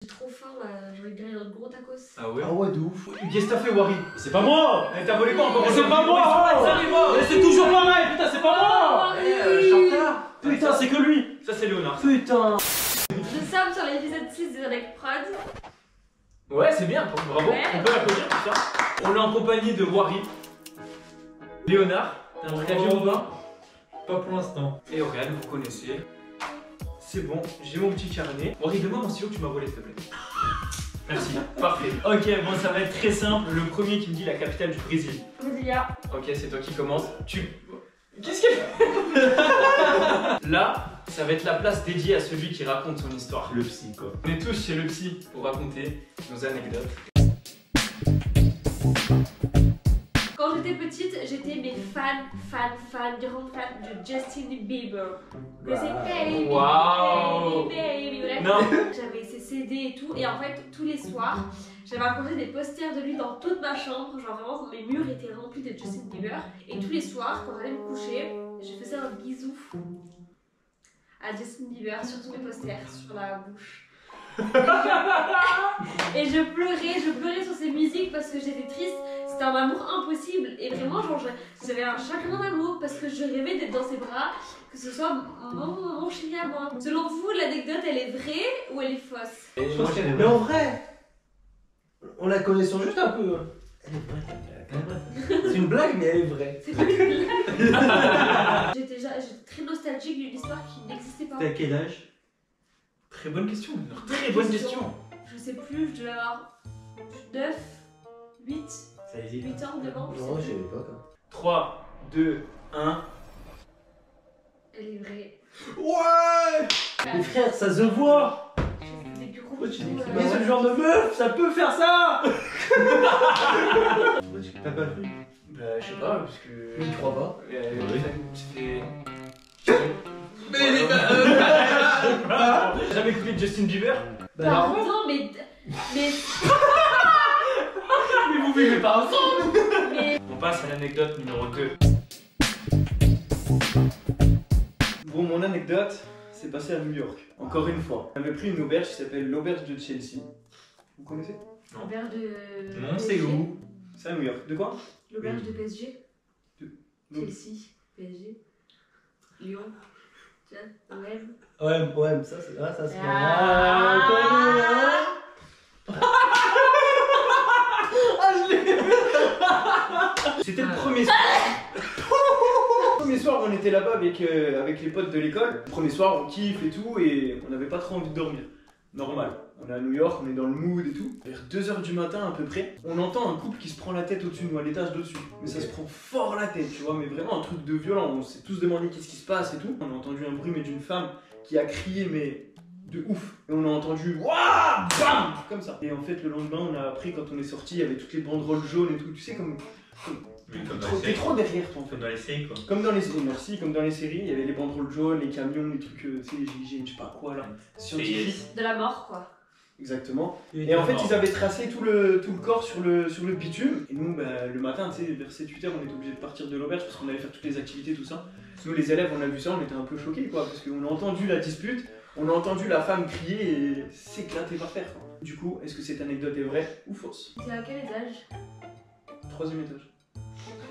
J'ai trop faim là, j'ai envie de griller un gros tacos. Ah ouais? Ah ouais, de ouf. Qu'est-ce que t'as fait, Wari? C'est pas moi! T'as volé quoi encore? C'est pas moi! Mais c'est toujours pareil, putain, c'est pas moi! Putain, c'est que lui! Ça, c'est Léonard. Putain! Nous sommes sur l'épisode 6 de Like Prod. Ouais, c'est bien, bravo. Ouais. On peut l'applaudir, tout ça. On est en compagnie de Wari, Léonard, t'as un truc à dire ou pas? Pas pour l'instant. Et Aurélien, vous connaissez. C'est bon, j'ai mon petit carnet. Wari, donne-moi mon stylo que tu m'as volé, s'il te plaît. Merci, parfait. Ok, bon, ça va être très simple. Le premier qui me dit la capitale du Brésil. Brasilia. Ok, c'est toi qui commence. Qu'est-ce qu'elle fait? Là, ça va être la place dédiée à celui qui raconte son histoire. Le psy, quoi. On est tous chez le psy pour raconter nos anecdotes. Quand j'étais petite, j'étais mais grande fan de Justin Bieber. Que c'est baby, Wow. baby, bref. Non. J'avais ses CD et tout, et en fait, tous les soirs, j'avais accroché des posters de lui dans toute ma chambre. Genre vraiment, mes murs étaient remplis de Justin Bieber. Et tous les soirs, quand j'allais me coucher, je faisais un bisou à Justin Bieber sur tous mes posters, sur la bouche. Et je pleurais sur ces musiques parce que j'étais triste. C'était un amour impossible. Et vraiment, genre, j'avais un chagrin d'amour parce que je rêvais d'être dans ses bras, que ce soit mon chéri à moi. Selon vous, l'anecdote, elle est vraie ou elle est fausse? Mais en vrai, on la connaissant juste un peu. Elle est vraie. C'est une blague, mais elle est vraie. C'est pas une blague. J'étais très nostalgique d'une histoire qui n'existait pas. T'as quel âge? Très bonne question. Très bonne question. Je sais plus, je devais avoir 9, 8, Ça hésite. 8 ans, 9 ans. je sais Non, plus. j'ai l'époque. 3, 2, 1. Elle est vraie. Ouais! Mais frère, ça se voit! Des gros Pourquoi tu dis que c'est Mais pas ce vrai? genre de meuf, ça peut faire ça! T'as pas cru? Bah, je sais pas, parce que. Je ne crois pas. C'était. Mais T'as jamais écouté Justin Bieber? Pardon, mais. Mais vous vivez pas ensemble! On passe à l'anecdote numéro 2. Bon, mon anecdote, c'est passé à New York. Encore une fois. On avait pris une auberge qui s'appelle l'auberge de Chelsea. Vous connaissez? L'auberge de. Non, c'est où? C'est à New York. De quoi? L'auberge de PSG. De- Chelsea, PSG. Lyon. Tiens, OM. Ouais, ça c'est. Ah, ça c'est. Ah. C'était le premier soir. Le premier soir, on était là-bas avec les potes de l'école. Le premier soir, on kiffe et tout, et on n'avait pas trop envie de dormir. Normal. On est à New York, on est dans le mood et tout. Vers 2h du matin à peu près, on entend un couple qui se prend la tête au-dessus de nous, à l'étage d'au-dessus. Mais ça se prend fort la tête, tu vois, mais vraiment un truc de violent. On s'est tous demandé qu'est-ce qui se passe et tout. On a entendu un bruit, mais d'une femme qui a crié, mais de ouf. Et on a entendu waouh, bam, comme ça. Et en fait, le lendemain, on a appris quand on est sorti, il y avait toutes les banderoles jaunes et tout. Tu sais, comme t'es trop derrière toi en fait. Comme dans les séries, quoi. Comme dans les séries, merci, comme dans les séries, il y avait les banderoles jaunes, les camions, les trucs, tu sais, les GIGN, je sais pas quoi là, scientifiques. De la mort, quoi. Exactement. Et en fait, ils avaient tracé tout le corps sur le bitume. Et nous, bah, le matin, tu sais, vers 7-8h, on était obligé de partir de l'auberge parce qu'on allait faire toutes les activités, tout ça. Nous, les élèves, on a vu ça, on était un peu choqués, quoi, parce qu'on a entendu la dispute, on a entendu la femme crier et s'éclater par terre, quoi. Du coup, est-ce que cette anecdote est vraie ou fausse? C'est à quel étage? 3e étage.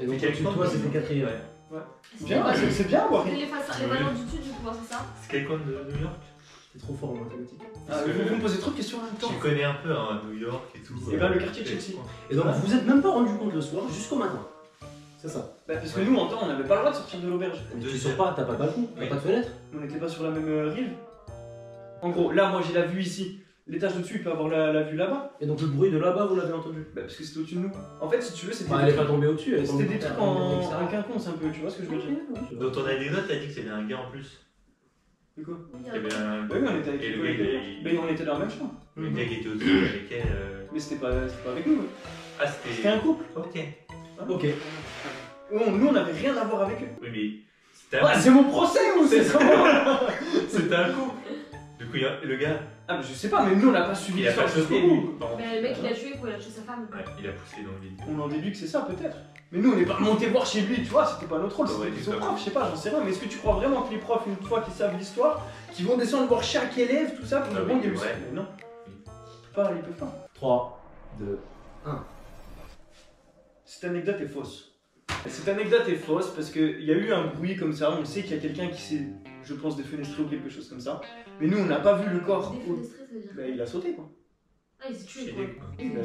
Et donc, au-dessus de toi, c'était quatrième. Bien, c'est bien, Wari. Les valeurs du dessus, du coup, c'est ça? C'est quel coin de New York? C'est trop fort en mathématiques. Vous me posez trop de questions en même temps. Tu connais un peu, hein, New York et tout. Et ben, le quartier de Chelsea. Et donc, vous vous êtes même pas rendu compte le soir jusqu'au matin. C'est ça. Bah, parce que nous, en temps, on n'avait pas le droit de sortir de l'auberge. Tu sors pas, t'as pas de balcon, t'as Oui. pas de fenêtre. On n'était pas sur la même rive. En gros, là, moi, j'ai la vue ici. L'étage de dessus, il peut avoir la vue là-bas. Et donc, le bruit de là-bas, vous l'avez entendu. Bah, parce que c'était au-dessus de nous. En fait, si tu veux, c'était Bah, elle est pas tombée au-dessus, elle est tombée des trucs en quinconce un peu, tu vois ce que je veux dire? Dans ton anecdote, t'as dit que c'était un gars en plus. De quoi? Il y avait un. Bah oui, on était avec Et les le gars, collègues. Mais on était dans la même chambre. Le gars qui était au-dessus avec elle. Mais c'était pas avec nous. Ouais. Ah, C'était c'était. un couple. Ok. Ok. Nous, on n'avait rien à voir avec eux. Oui, mais. C'était Ouais, c'est mon procès ou c'est comment? C'était un couple. Du coup, le gars, Ah, mais je sais pas, mais nous, on n'a pas suivi il a pas l'histoire jusqu'au sauté, bout. lui. Pardon. Mais le mec, il a tué, quoi, il a tué sa femme. Ouais, il a poussé dans le vide. On en déduit que c'est ça, peut-être. Mais nous, on n'est pas monté voir chez lui, tu vois, c'était pas notre rôle, Ouais, c'était c'est son ça. prof, je sais pas, j'en sais rien. Mais est-ce que tu crois vraiment que les profs, une fois qu'ils savent l'histoire, qui vont descendre voir chaque élève, tout ça, pour Ah le oui, bon, il y a eu ouais. ça? Mais non. pas, ils peuvent pas. 3, 2, 1. Cette anecdote est fausse. Cette anecdote est fausse parce qu'il y a eu un bruit comme ça, on sait qu'il y a quelqu'un qui s'est, je pense, défenestré ou quelque chose comme ça. Mais nous, on n'a pas vu le corps. Défenestré, ça veut dire. Bah, il a sauté quoi. Ah, il s'est tué quoi.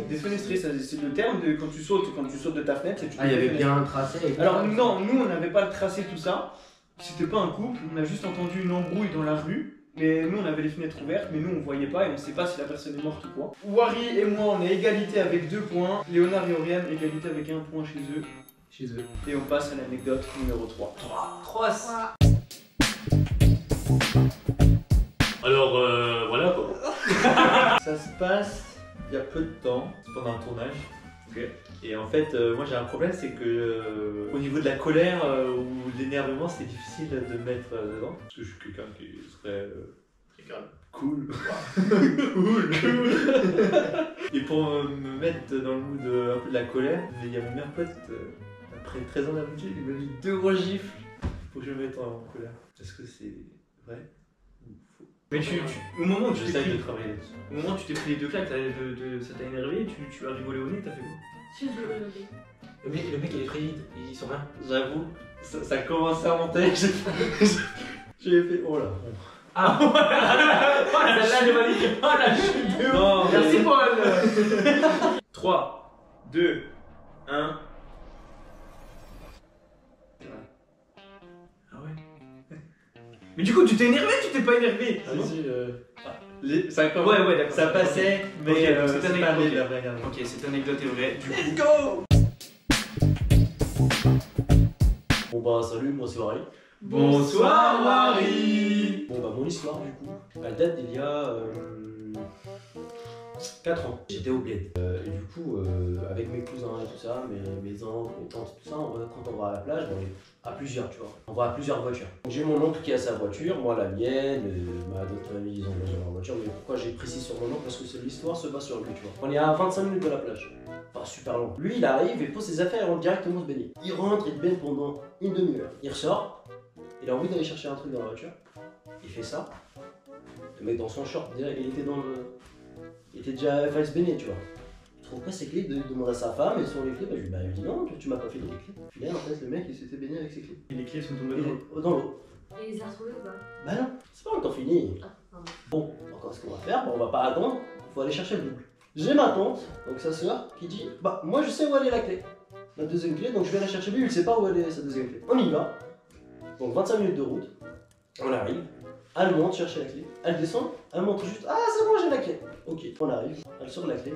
Défenestré, c'est le terme de quand tu sautes de ta fenêtre. C'est tu Ah, il y avait défenestrer. bien un tracé. et tout. Alors non, nous on n'avait pas le tracé tout ça. C'était pas un couple, on a juste entendu une embrouille dans la rue. Mais nous on avait les fenêtres ouvertes, mais nous on voyait pas et on sait pas si la personne est morte ou quoi. Wari et moi on est égalité avec 2 points. Léonard et Oriane égalité avec 1 point chez eux. Et on passe à l'anecdote numéro 3. 3. Alors voilà quoi. Ça se passe il y a peu de temps, pendant un tournage. Ok. Et en fait, moi j'ai un problème, c'est que au niveau de la colère ou de l'énervement, c'est difficile de me mettre dedans. Parce que je suis quelqu'un qui serait Très calme. cool. cool. Et pour me mettre dans le mood un peu de la colère, il y a mon meilleur pote, après 13 ans d'amitié, il m'a mis 2 grosses gifles pour que je me mette en colère. Est-ce que c'est vrai ou faux? Mais au moment où tu t'es J'essaye de pris, travailler là-dessus. au moment où tu t'es pris les 2 claques, ça t'a énervé, tu as rigolé au nez, t'as fait quoi? Je vais le lever. Le mec il est pris, il sent rien. J'avoue, ça commençait à monter. J'ai fait, oh là. Ah celle-là elle est magnifique. Oh la chute de ouf. Non, Merci mais- Paul. 3, 2, 1. Ah ouais. Mais du coup tu t'es énervé, tu t'es pas énervé? Ah non, ça commence. Ouais, d'accord. Ça passait, mais Ok, donc c'est cette pas anecdote, allé la vraie énergie. Ok, cette anecdote est vraie. Du coup, Let's go! Bon bah salut, moi c'est Wari. bonsoir Wari. Bon bah mon histoire du coup, elle date d'il y a 4 ans. J'étais au bled. Et du coup, avec mes cousins et tout ça, mes oncles, mes tantes, tout ça, quand on va à la plage, on est à plusieurs, tu vois. On va à plusieurs voitures. Donc, j'ai mon oncle qui a sa voiture, moi la mienne, d'autres amis ils ont leur voiture. Mais pourquoi j'ai précisé sur mon oncle? Parce que l'histoire se base sur lui, tu vois. On est à 25 minutes de la plage. Pas super long. Lui il arrive et pose ses affaires et rentre directement se baigner. Il rentre, il te baigne pendant une demi-heure. Il ressort, il a envie d'aller chercher un truc dans la voiture. Il fait ça. Le mec dans son short, il était dans le. Il était déjà fait se baigner, tu vois. Il trouve pas ses clés, il demande à sa femme, et sont les clés, bah, je lui dis non, tu m'as pas fait les clés. Puis là, en fait, le mec, il s'était baigné avec ses clés. Et les clés sont tombées Il dans est dans l'eau. Et il les a retrouvés ou pas? Bah non, c'est pas encore fini. Ah, pardon. Bon, encore ce qu'on va faire, bah, on va pas attendre, faut aller chercher le double. J'ai ma tante, donc sa soeur, qui dit bah moi je sais où elle est la clé. La deuxième clé, donc je vais la chercher, lui il sait pas où elle est sa deuxième clé. On y va, donc 25 minutes de route, on arrive, elle monte chercher la clé, elle descend, elle montre juste ah c'est bon j'ai la clé. Ok, on arrive, elle sort la clé,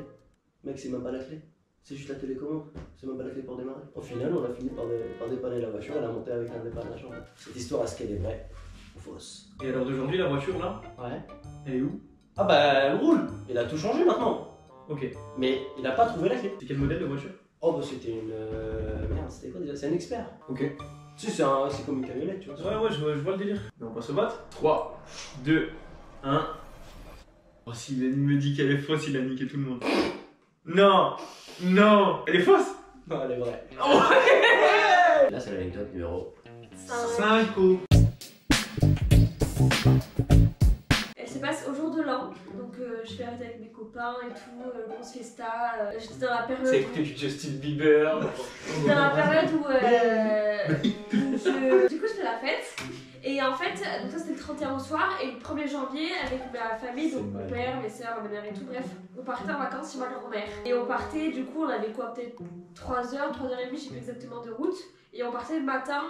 mec c'est même pas la clé, c'est juste la télécommande, c'est même pas la clé pour démarrer. Au final on a fini par dépanner la voiture, elle a monté avec un dépannage en fait. Cette histoire est-ce qu'elle est vraie ou fausse? Et alors d'aujourd'hui, la voiture là, Ouais. elle est où? Ah bah elle roule, il a tout changé maintenant. Ok. Mais il a pas trouvé la clé. C'est quel modèle de voiture? Oh bah c'était une... Merde, c'était quoi déjà? C'est un expert. Ok. Si c'est comme une camionnette, tu vois. Ouais, je vois le délire. Mais on va se battre. 3, 2, 1. Oh, si Ilani me dit qu'elle est fausse, il a niqué tout le monde. Non! Non! Elle est fausse! Non, elle est vraie. Là c'est l'anecdote numéro 5. Elle se passe au jour de l'an, donc je fais arrêter avec mes copains et tout, grosse fiesta. J'étais dans la période. C'est écouté du Justin Bieber. J'étais dans la période où, du coup je fais la fête. Et en fait, donc ça c'était le 31 au soir, et le 1er janvier, avec ma famille, donc mon père, mes soeurs, ma mère et tout, bref, on partait en vacances chez ma grand-mère. Et on partait, du coup, on avait quoi, peut-être 3 heures, 3 heures et demie, je sais plus exactement de route. Et on partait le matin,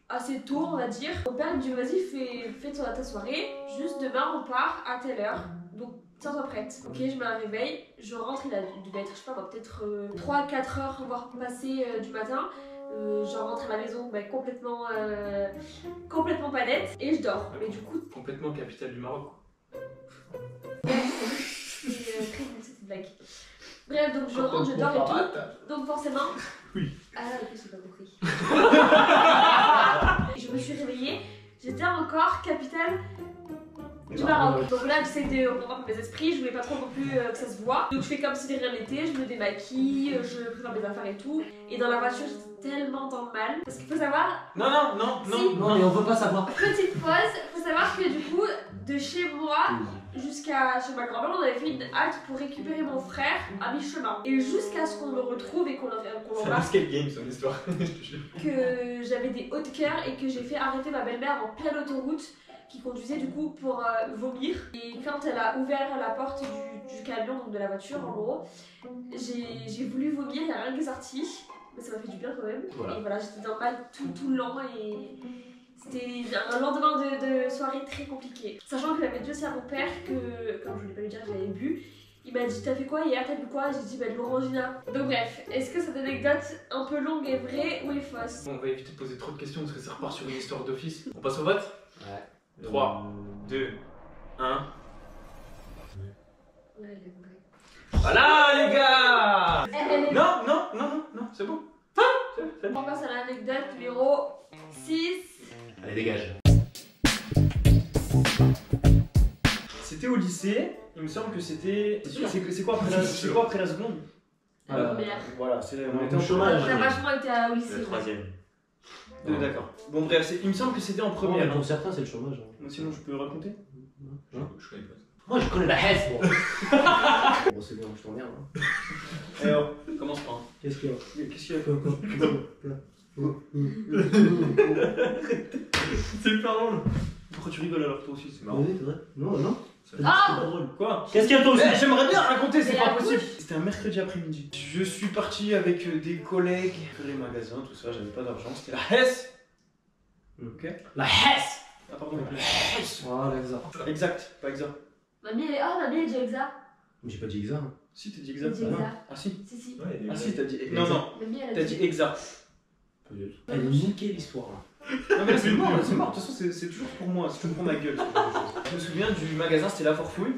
assez tôt, on va dire. Mon père me dit, vas-y, fais ta soirée, juste demain on part à telle heure. Donc, tiens-toi prête. Ok, je mets un réveil, je rentre, il devait être, je sais pas moi, peut-être 3-4 heures, voire passé du matin. Je rentre à la maison complètement pas nette et je dors. Mais du coup, Complètement capitale du Maroc. c'est très nul cette blague. Bref, donc je rentre, je dors et tout. Donc forcément. Oui. Ah ok, j'ai pas compris. Je me suis réveillée, j'étais encore capitale du Maroc. Donc là, j'essaie de reprendre mes esprits, je voulais pas trop non plus que ça se voit. Donc je fais comme si de rien n'était, je me démaquille, je prépare mes affaires et tout. Et dans la voiture, j'étais tellement dans le mal. Parce qu'il faut savoir, Non mais on veut pas savoir. petite pause, faut savoir que du coup, de chez moi jusqu'à chez ma grand-mère, on avait fait une halte pour récupérer mon frère à mi-chemin. Et jusqu'à ce qu'on le retrouve et qu'on le C'est un remarque escape game son histoire. Je te jure. que j'avais des hauts de cœur et que j'ai fait arrêter ma belle-mère en pleine autoroute qui conduisait du coup pour vomir. Et quand elle a ouvert la porte du camion, donc de la voiture en gros, j'ai voulu vomir, il n'y a rien qui est sorti. Mais ça m'a fait du bien quand même. Voilà. Et voilà, j'étais dans le mal tout le long et c'était un lendemain de soirée très compliqué. Sachant que j'avais dit aussi à mon père que, comme je voulais pas lui dire que j'avais bu, il m'a dit t'as fait quoi hier, t'as bu quoi? J'ai dit bah de l'orangina. Donc bref, est-ce que cette anecdote un peu longue est vraie ou est fausse? Bon, on va éviter de poser trop de questions parce que ça repart sur une histoire d'office. On passe au vote? Ouais. 3, 2, 1. Ouais, elle est vraie. Voilà les gars! Elle est- Non, c'est bon. C'est bon. On passe à l'anecdote numéro 6. Allez, dégage. C'était au lycée, il me semble que c'était. C'est sûr. C'est quoi après la seconde? Première. Voilà, c'est on On était est au en chômage. On a vachement été au lycée. Le troisième. D'accord. Bon, bref, il me semble que c'était en première. Pour certains, c'est le chômage. hein. Moi, sinon, je peux raconter? Je connais pas. Moi, je connais la Hesse, moi. Bon, c'est bon, je t'emmerde. Hein. Alors, commence pas. Hein. Qu'est-ce qu'il y a Qu'est-ce qu'il y a? C'est pas drôle. Pourquoi tu rigoles alors toi aussi? C'est marrant. Oui, c'est vrai. Non, non. Ah C'est pas drôle. Quoi? Qu'est-ce qu'il y a toi aussi? Eh, j'aimerais bien raconter, c'est Mais pas la possible. C'était un mercredi après-midi. Je suis parti avec des collègues faire les magasins, tout ça, j'avais pas d'argent. C'était la Hesse. Ok. La Hesse. Ah pardon. Voilà, exact. Exact, pas exact. Mamie, elle est. Oh, mamie, elle dit exa. Mais j'ai pas dit exact. Hein. Si t'as dit Elle exact. dit exa. Ah si. Si, si. Ouais, Ah si t'as dit. Non non. Mamie, elle a T'as dit exact. Peut-être. Elle est niquée l'histoire là. Non mais là, c'est mort, c'est mort. De toute façon c'est toujours pour moi. Si tu me prends ma gueule. Je me souviens du magasin, c'était la Forfouille.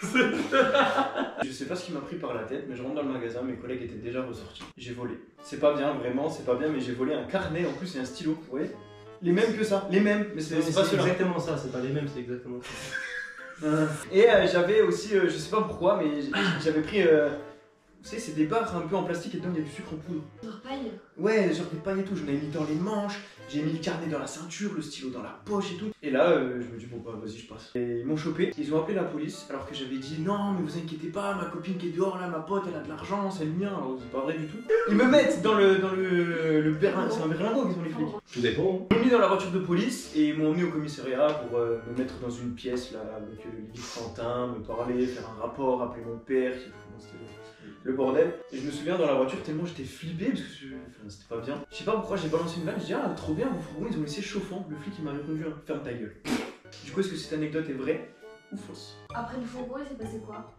Je sais pas ce qui m'a pris par la tête, mais je rentre dans le magasin, mes collègues étaient déjà ressortis. J'ai volé. C'est pas bien, vraiment, c'est pas bien, mais j'ai volé un carnet en plus et un stylo, vous voyez? Les mêmes que ça, les mêmes, mais c'est pas ceux-là. exactement ça, c'est pas les mêmes, c'est exactement ça. Et j'avais aussi, je sais pas pourquoi, mais j'avais pris. Vous savez, c'est des barres un peu en plastique et dedans il y a du sucre en poudre. Genre paille. Ouais, genre des pailles et tout, j'en ai mis dans les manches, j'ai mis le carnet dans la ceinture, le stylo dans la poche et tout. Et là, je me dis, bon bah vas-y, je passe. Et ils m'ont chopé, ils ont appelé la police, alors que j'avais dit, non, mais vous inquiétez pas, ma copine qui est dehors là, ma pote, elle a de l'argent, c'est le mien, alors c'est pas vrai du tout. Ils me mettent dans le berlin, c'est un berlingot qu'ils ont les flics. Tout dépend. Ils m'ont mis dans la voiture de police et ils m'ont emmené au commissariat pour me mettre dans une pièce là, avec Lily Quentin, me parler, faire un rapport, appeler mon père, c'était le bordel. Et je me souviens dans la voiture tellement j'étais flippé parce que enfin, c'était pas bien. Je sais pas pourquoi j'ai balancé une vanne, je dis ah trop bien, vos fourgons ils ont laissé chauffant. Le flic il m'a répondu ferme ta gueule. Du coup est-ce que cette anecdote est vraie ou fausse? Après le fourgon, il s'est passé quoi?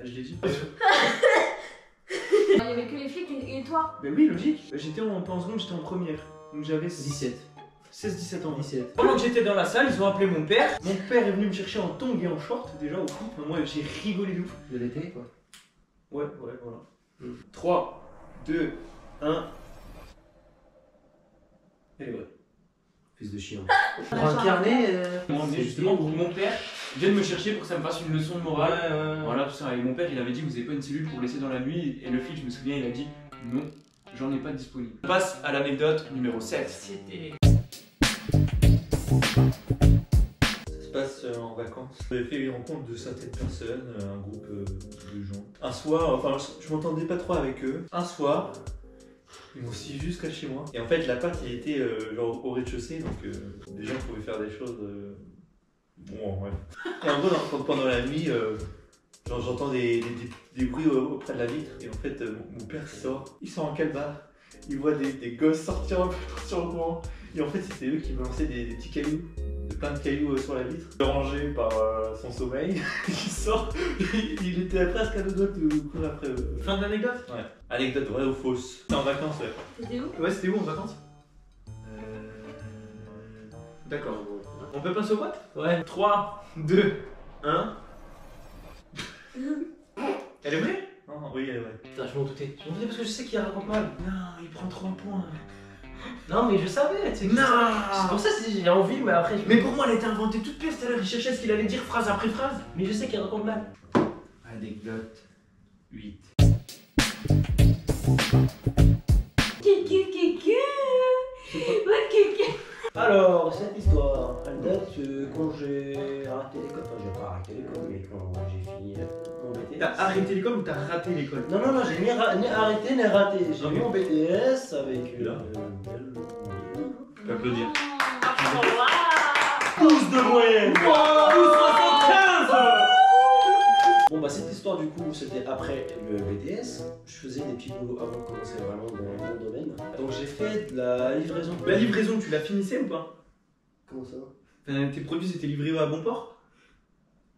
Je l'ai dit. Il y avait que les flics et toi. Ben oui logique. J'étais pas en seconde, j'étais en première. Donc j'avais 17. 16-17 ans. 17. Pendant que j'étais dans la salle, ils ont appelé mon père. Mon père est venu me chercher en tongs et en short déjà au foot. Enfin, moi j'ai rigolé de ouf. De l'été quoi. Ouais, voilà. 3, 2, 1. Elle est vraie. Fils de chien. Pour un carnet. Ils m'ont emmené justement pour que mon père vienne me chercher pour que ça me fasse une leçon de morale. Ouais. Voilà tout ça. Et mon père il avait dit vous avez pas une cellule pour laisser dans la nuit. Et le flic, je me souviens, il a dit non, j'en ai pas de disponible. On passe à l'anecdote numéro 7. C'était. Ça se passe en vacances. J'avais fait une rencontre de certaines personnes, un groupe de gens. Un soir, enfin je m'entendais pas trop avec eux. Un soir, ils m'ont suivi jusqu'à chez moi. Et en fait l'appart il était genre au rez-de-chaussée, donc des gens pouvaient faire des choses. Bon ouais. Et en gros pendant la nuit, genre j'entends des bruits auprès de la vitre. Et en fait mon père il sort en calbar. Il voit des gosses sortir un peu sur le courant. Et en fait c'était eux qui me lançaient des petits cailloux. Plein de cailloux sur la vitre, dérangé par son sommeil, il sort, il était presque à deux doigts de courir après eux. Fin de l'anecdote? Ouais. Anecdote vraie ou fausse? C'était en vacances, ouais. C'était où? Ouais, c'était où en vacances? D'accord. On peut passer au vote? Ouais. 3, 2, 1. Elle est vraie? Non, oui, elle est vraie. Putain, je m'en doutais. Je m'en doutais parce que je sais qu'il raconte mal. Non, il prend 3 points. Non, mais je savais, tu sais. Non. C'est pour ça que j'ai envie, mais après. Mais pour moi, elle a été inventée toute pièce tout à l'heure. Il cherchait ce qu'il allait dire phrase après phrase. Mais je sais qu'il raconte mal. Anecdote 8. Ok. Alors, cette histoire, elle date quand j'ai arrêté l'école. Enfin, j'ai pas arrêté l'école, mais quand j'ai fini mon BTS. T'as arrêté l'école ou t'as raté l'école? Non, j'ai ni arrêté ni raté. J'ai Ok. mis mon BTS avec. Là. Tu peux applaudir. Tous de moyenne. 75. Bon, bah, cette histoire, du coup, c'était après le BTS. Je faisais des petits boulots avant de commencer vraiment dans mon domaine. Donc, j'ai fait de la livraison. La livraison, tu l'as finissée ou pas? Comment ça? Enfin, tes produits étaient livrés à bon port?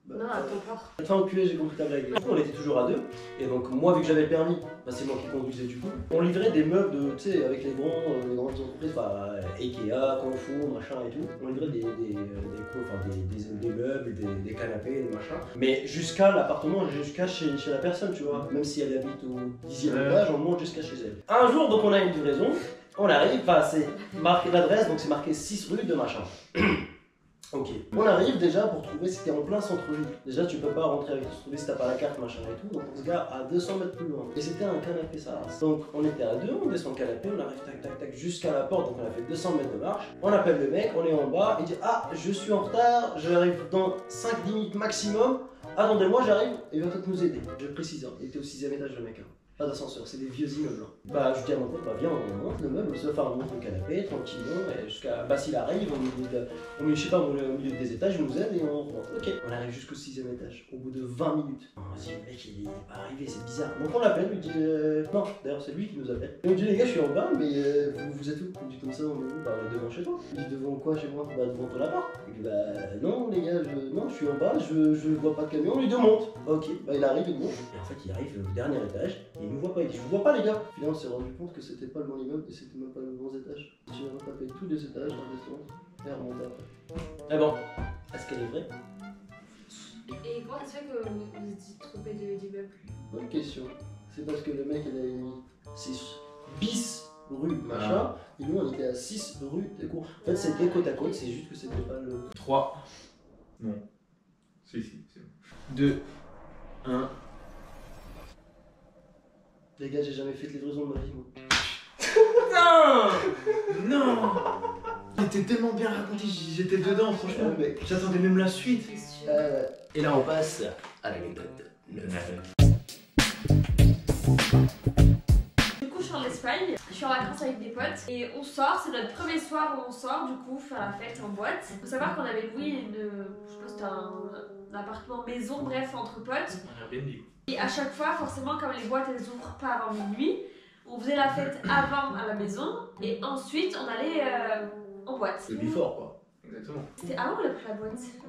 Non, attends pas. Enfin, enculé, j'ai compris ta blague. Du coup, on était toujours à deux. Et donc, moi, vu que j'avais le permis, bah, c'est moi qui conduisais du coup. On livrait des meubles, tu sais, avec les grandes entreprises, enfin, Ikea, Carrefour, machin et tout. On livrait des meubles, des canapés, des machins. Mais jusqu'à l'appartement, jusqu'à chez la personne, tu vois. Même si elle habite au 10e étage, on monte jusqu'à chez elle. Un jour, donc, on a une livraison. On arrive, enfin, c'est marqué l'adresse, donc c'est marqué 6 rue de machin. Ok. On arrive déjà pour trouver, c'était en plein centre-ville. Déjà, tu peux pas rentrer avec trouver si t'as pas la carte, machin et tout. Donc on se gare à 200 mètres plus loin. Et c'était un canapé ça. Donc on était à deux, on descend le canapé, on arrive tac jusqu'à la porte. Donc on a fait 200 mètres de marche. On appelle le mec, on est en bas. Il dit ah, je suis en retard, j'arrive dans 5-10 minutes maximum. Attendez-moi, j'arrive. Il va peut-être nous aider. Je précise, hein. Il était au 6e étage le mec. Hein. Pas d'ascenseur, c'est des vieux immeubles. Bah, je dis à mon pote, bah viens, on monte le meuble, enfin on monte le canapé, tranquillement, et jusqu'à. Bah, s'il arrive, je sais pas, au milieu des étages, il nous aide et on rentre. Ok, on arrive jusqu'au 6e étage, au bout de 20 minutes. On se dit, le mec, il est pas arrivé, c'est bizarre. Donc on l'appelle, lui dit, non, d'ailleurs, c'est lui qui nous appelle. Et on dit, les gars, je suis en bas, mais vous êtes où? On dit comme ça, on est où? Bah, on est devant chez toi. Il dit, devant quoi chez moi? Bah, devant ton appart. Il dit, bah, non, les gars, non, je suis en bas, je vois pas de camion, on lui demande. Ok, bah, il arrive, il monte. Et en fait, il arrive au dernier étage, et il nous voit pas, il dit, je vous vois pas, les gars. Finalement, on s'est rendu compte que c'était pas le bon immeuble et c'était même pas le bon étage. J'ai retapé tous les étages en descente et remonté après. Mais bon, est-ce qu'elle est vraie? Et comment ça se fait que vous étiez trompé d'immeuble? Bonne question. C'est parce que le mec, il avait mis 6 bis rue machin, et nous, on était à 6 rue des cours. En fait, c'était côte à côte, c'est juste que c'était pas le. 3. Non. Si, c'est bon. 2. 1. Les gars, j'ai jamais fait de livraison de ma vie, moi. Non. C'était tellement bien raconté, j'étais dedans, franchement. Mec. J'attendais même la suite. Et là, on passe à l'anecdote 9. Du coup, je suis en Espagne, je suis en vacances avec des potes et on sort, c'est notre premier soir où on sort, du coup, faire la fête en boîte. Faut savoir qu'on avait loué je sais pas, c'était un appartement maison, bref, entre potes. Et à chaque fois, forcément, comme les boîtes elles ouvrent pas avant minuit, on faisait la fête avant à la maison et ensuite on allait en boîte. Le before, quoi. Exactement. C'était avant ou après la boîte? C'était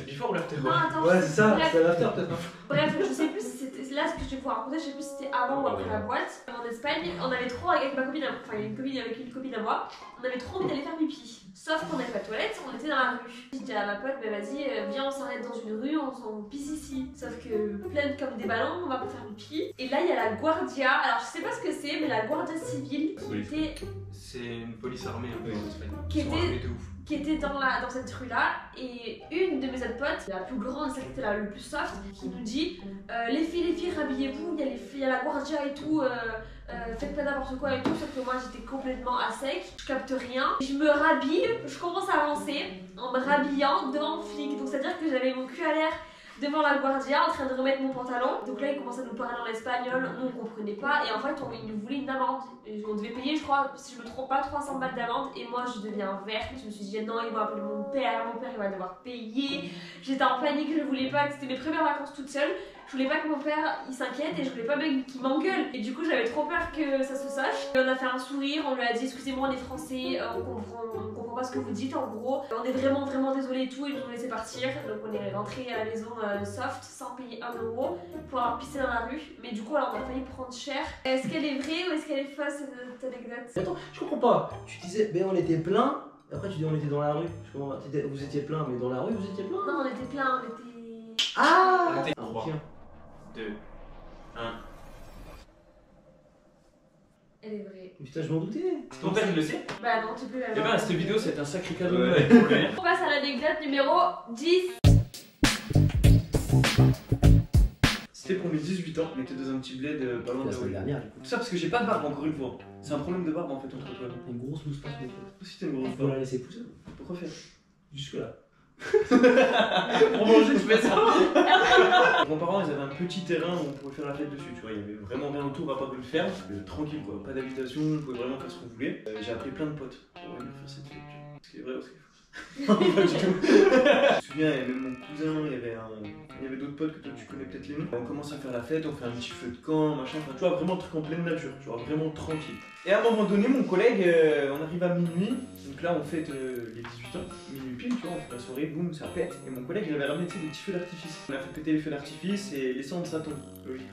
le before ou l'after? Non, attends, Ouais, c'est ça, bref. c'est l'after peut-être. Bref, je sais plus si c'était là ce que je vais pouvoir raconter, je sais plus si c'était avant ou après la boîte. En Espagne, on avait trop avec ma copine, enfin il y a une copine à moi, on avait trop envie d'aller faire pipi. Sauf qu'on n'avait pas de toilette, on était dans la rue. J'ai dit à ma pote, bah vas-y, viens on s'arrête dans une rue, on pisse ici. Sauf que pleine comme des ballons, on va pas faire pipi. Et là il y a la Guardia, alors je sais pas ce que c'est, mais la Guardia civile C'est une police armée un peu en Espagne. Qui Ils sont était- armés de ouf. qui était dans cette rue-là, et une de mes autres potes, la plus grande, celle qui était le plus soft, qui nous dit les filles, rhabillez-vous, il y a la Guardia et tout, faites pas n'importe quoi et tout, sauf que moi j'étais complètement à sec, je capte rien, je me rhabille, je commence à avancer en me rhabillant devant le flic, donc c'est-à-dire que j'avais mon cul à l'air devant la Guardia en train de remettre mon pantalon. Donc là il commençait à nous parler en espagnol, nous on comprenait pas et en fait il nous voulait une amende. Et on devait payer je crois, si je me trompe pas, 300 balles d'amende et moi je deviens verte. Je me suis dit non ils vont appeler mon père il va devoir payer. J'étais en panique, je voulais pas, c'était mes premières vacances toute seule. Je voulais pas que mon père il s'inquiète et je voulais pas qu'il m'engueule. Et du coup j'avais trop peur que ça se sache. Et on a fait un sourire, on lui a dit excusez-moi on est français, on comprend pas ce que vous dites en gros. On est vraiment désolé et tout, ils nous ont laissé partir. Donc on est rentré à la maison soft sans payer 1 euro pour avoir pissé dans la rue. Mais du coup alors on a failli prendre cher. Est-ce qu'elle est vraie ou est-ce qu'elle est fausse cette anecdote? Attends, je comprends pas. Tu disais, ben on était plein. Après tu dis on était dans la rue. Je comprends pas. Vous étiez plein, mais dans la rue vous étiez plein. Non on était plein, on était... Ah On était Ah, 3, tiens. 2, 1. Elle est vraie. Putain, je m'en doutais. Ton père il le sait? Bah non tu peux la Eh ben cette vidéo c'est un sacré cadeau de Ouais. Noël pour lui. On passe à l'anecdote numéro 10. C'était pour mes 18 ans, on était dans un petit bled pas loin de La semaine là. dernière, du coup. Tout ça parce que j'ai pas de barbe encore une fois. C'est un problème de barbe en fait entre toi et moi. T'as une grosse moustache, mon pote. Si t'as une grosse Faut barbe, la laisser pousser. pourquoi faire? Jusque-là. Pour manger, tu fais ça. Mes grands-parents, ils avaient un petit terrain où on pouvait faire la fête dessus, tu vois. Il y avait vraiment rien autour à part une ferme. Tranquille quoi, pas d'habitation, on pouvait vraiment faire ce qu'on voulait. J'ai appris plein de potes pour venir faire cette fête, tu vois. Ce qui est vrai ou ce qui est faux? Pas du tout. Je me souviens, il y avait mon cousin, il y avait d'autres potes que toi tu connais peut-être les noms. On commence à faire la fête, on fait un petit feu de camp, machin, enfin tu vois, vraiment un truc en pleine nature, tu vois, vraiment tranquille. Et à un moment donné, mon collègue, on arrive à minuit, donc là on fête les 18 ans, minuit pile, tu vois, on fait la soirée, boum, ça pète. Et mon collègue il avait ramené tu sais, des petits feux d'artifice. On a fait péter les feux d'artifice et les cendres ça tombe. Logique.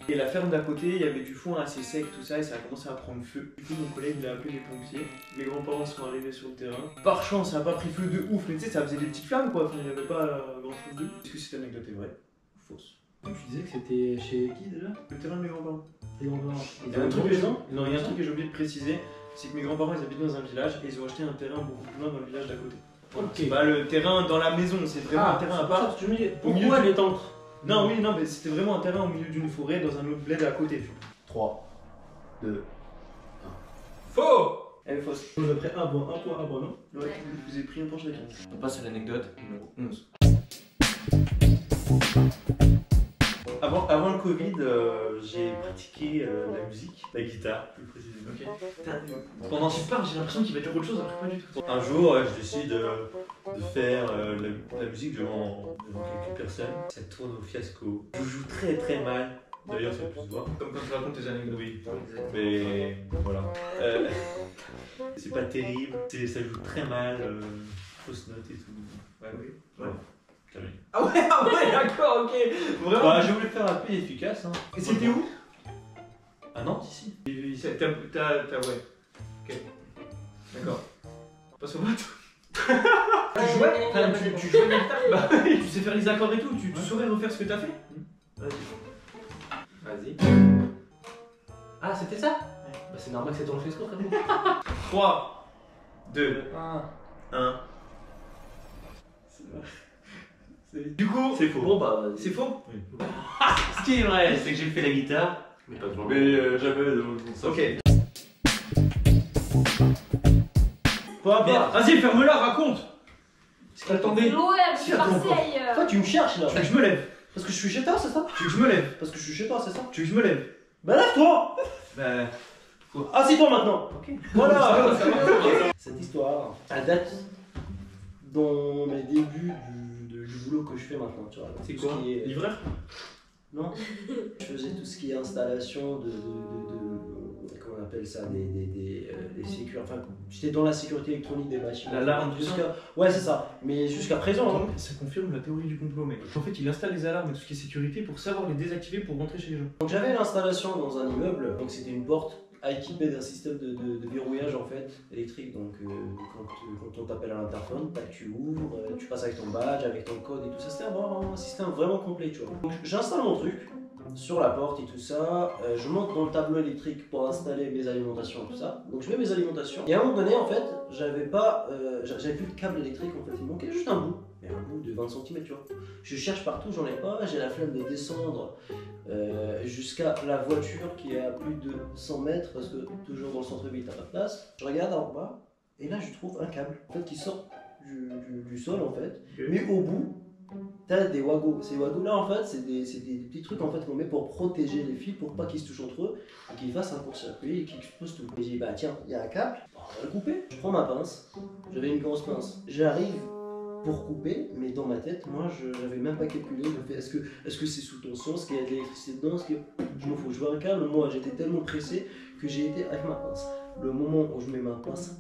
Et la ferme d'à côté, il y avait du foin assez sec, tout ça, et ça a commencé à prendre feu. Du coup, mon collègue il a appelé les pompiers. Mes grands-parents sont arrivés sur le terrain. Par chance, ça n'a pas pris feu de ouf, mais tu sais, ça faisait des petites flammes quoi. Enfin, il n'y avait pas grand chose de. Est-ce que cette anecdote est vraie ou fausse? Tu disais que c'était chez qui déjà? Le terrain de mes grands-parents. Les grands-parents. Il y a un truc que j'ai oublié de préciser, c'est que mes grands-parents ils habitent dans un village et ils ont acheté un terrain beaucoup plus loin dans le village d'à côté. Ok. C'est pas le terrain dans la maison, c'est vraiment un terrain à part. Tu me dis, Au milieu pourquoi du- les tentes? Non, oui, non, mais c'était vraiment un terrain au milieu d'une forêt dans un autre bled à côté. Tu vois. 3, 2. Faux. Elle est fausse. On a pris un point, non? Ouais, je vous ai pris un point chacun. On passe à l'anecdote numéro 11. Avant le Covid, j'ai pratiqué la musique, la guitare plus précisément. Pendant qu'il parle, j'ai l'impression qu'il va dire autre chose, alors que pas du tout. Un jour, je décide de faire la musique devant quelques personnes. Ça tourne au fiasco. Je joue très très mal. D'ailleurs, ça peut se voir. Comme quand tu racontes tes anecdotes. Oui, mais voilà. C'est pas terrible. Ça joue très mal. Fausse note et tout. Ouais, oui. Ouais. Terminé. Ah ouais, d'accord, ok. Vraiment. Bah, je voulais faire un peu efficace. Hein. Et c'était où? Ah non, ici. T'as. Ouais. Ok. D'accord. Passe au vote. Tu jouais? Enfin, tu jouais la guitare? Bah oui, tu sais faire les accords et tout, tu saurais refaire ce que t'as fait? Vas-y. Ah, c'était ça? Bah, c'est normal que c'est dans le fiasco, frérot. 3, 2, 1. Du coup, C'est faux. Bon, bah, c'est faux? Oui. Ce qui est vrai. C'est que j'ai fait la guitare, mais pas devant mais jamais dans ça. Ok. Peu importe. Vas-y, ferme-la, raconte. Attendez. L'OM, Si, attends, Marseille. Toi, tu me cherches là. Tu veux que je me lève? Parce que je suis chez toi, c'est ça? Tu veux que je me lève? Parce que je suis chez toi, c'est ça? Tu veux que je me lève? Bah, lève-toi! Bah. Assis-toi maintenant! Ok. Voilà! Cette histoire, elle date dans mes débuts du boulot que je fais maintenant, tu vois. C'est Tout ce quoi? qui est- Livreur? Non. Je faisais tout ce qui est installation comment on appelle ça, des sécurités. Enfin, j'étais dans la sécurité électronique des bâtiments. L'alarme, tout ça? Ouais, c'est ça. Mais jusqu'à présent, hein. Ça confirme la théorie du complot, mec. En fait, il installe les alarmes et tout ce qui est sécurité pour savoir les désactiver pour rentrer chez les gens. Donc j'avais l'installation dans un immeuble, donc c'était une porte équipée d'un système de verrouillage en fait électrique. Donc quand on t'appelle à l'interphone, tac, tu ouvres, tu passes avec ton badge, avec ton code et tout ça. C'était un système vraiment complet, tu vois. Donc j'installe mon truc sur la porte et tout ça. Je monte dans le tableau électrique pour installer mes alimentations et tout ça. Donc je mets mes alimentations. Et à un moment donné, en fait, j'avais plus de câble électrique en fait. Il manquait juste un bout. Mais un bout de 20 cm, tu vois. Je cherche partout, j'en ai pas. J'ai la flemme de descendre jusqu'à la voiture qui est à plus de 100 mètres parce que toujours dans le centre-ville, t'as pas de place. Je regarde en bas et là, je trouve un câble en fait qui sort du sol en fait. Ok. Mais au bout, t'as des wagos. Ces wagos là en fait, c'est des petits trucs en fait qu'on met pour protéger les fils pour pas qu'ils se touchent entre eux et qu'ils fassent un court-circuit et qu'ils explosent tout. Et j'ai dit bah tiens, il y a un câble, on va le couper. Je prends ma pince, j'avais une grosse pince. J'arrive pour couper, mais dans ma tête, moi je n'avais même pas calculé le fait est-ce que c'est sous tension, est-ce qu'il y a de l'électricité dedans, est-ce que je m'en fous, je veux un câble. Moi j'étais tellement pressé que j'ai été avec ma pince. Le moment où je mets ma pince,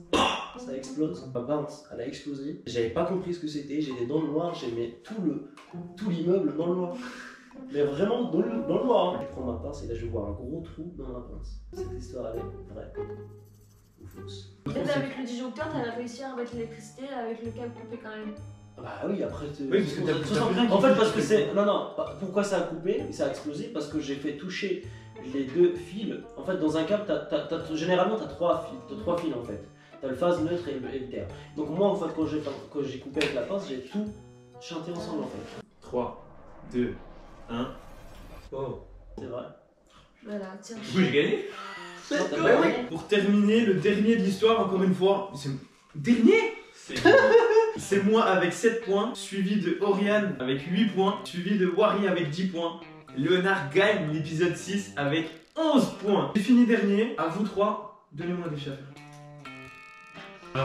ça explose. Ma pince, elle a explosé. J'avais pas compris ce que c'était, j'étais dans le noir, j'ai mis tout l'immeuble dans le noir. Mais vraiment dans le noir. Hein. Je prends ma pince et là je vois un gros trou dans ma pince. Cette histoire elle est vraie ou fausse? Peut-être avec le disjoncteur, t'avais réussi à remettre l'électricité avec le câble coupé quand même. Bah oui, après. Oui, parce que t'as plus rien qui En fait, parce fait que ce c'est. Non, pourquoi ça a coupé et ça a explosé? Parce que j'ai fait toucher les deux fils. En fait, dans un câble, généralement, t'as trois fils en fait. T'as le phase, neutre et le terre. Donc, moi, en fait, quand j'ai coupé avec la pince, j'ai tout chanté ensemble en fait. 3, 2, 1. Oh. C'est vrai. Voilà, tiens. Du coup, j'ai gagné. Bah oui. Pour terminer, le dernier de l'histoire, encore une fois. Dernier. C'est moi avec 7 points, suivi de Oriane avec 8 points, suivi de Wari avec 10 points. Léonard gagne l'épisode 6 avec 11 points. J'ai fini dernier, à vous 3, donnez-moi un défi à faire.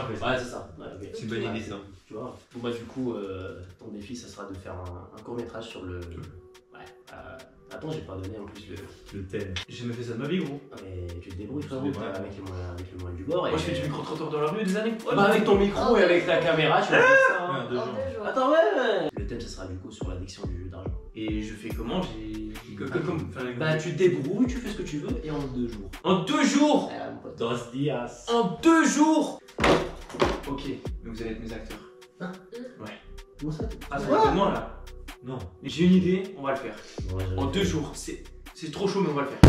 Ouais, c'est ça. Ouais, ok. C'est une bonne idée, ça. Tu vois. Bon, bah, du coup, ton défi, ça sera de faire un court-métrage sur le. Ouais. Attends, j'ai pas donné en plus le. Le thème. J'ai jamais fait ça de ma vie, gros. Ah, mais tu te débrouilles, frérot, Je me débrouille. avec les moyens du bord. Moi, je fais du micro-trottoir dans la rue des années. Bah, avec ton micro et avec ta caméra, tu vas faire ça. Hein. Ouais, 2 En jours. 2 jours. Attends, ouais. Le thème, ça sera du coup sur l'addiction du jeu d'argent. Et je fais comment Bah, tu te débrouilles, tu fais ce que tu veux et en 2 jours. En 2 jours. Ouais, mon pote. 2 días. En 2 jours. Ok, donc vous allez être mes acteurs. Comment ça? Ah, ça va être moi là. Non. J'ai une idée, on va le faire. Ouais, En 2 jours, c'est trop chaud, mais on va le faire.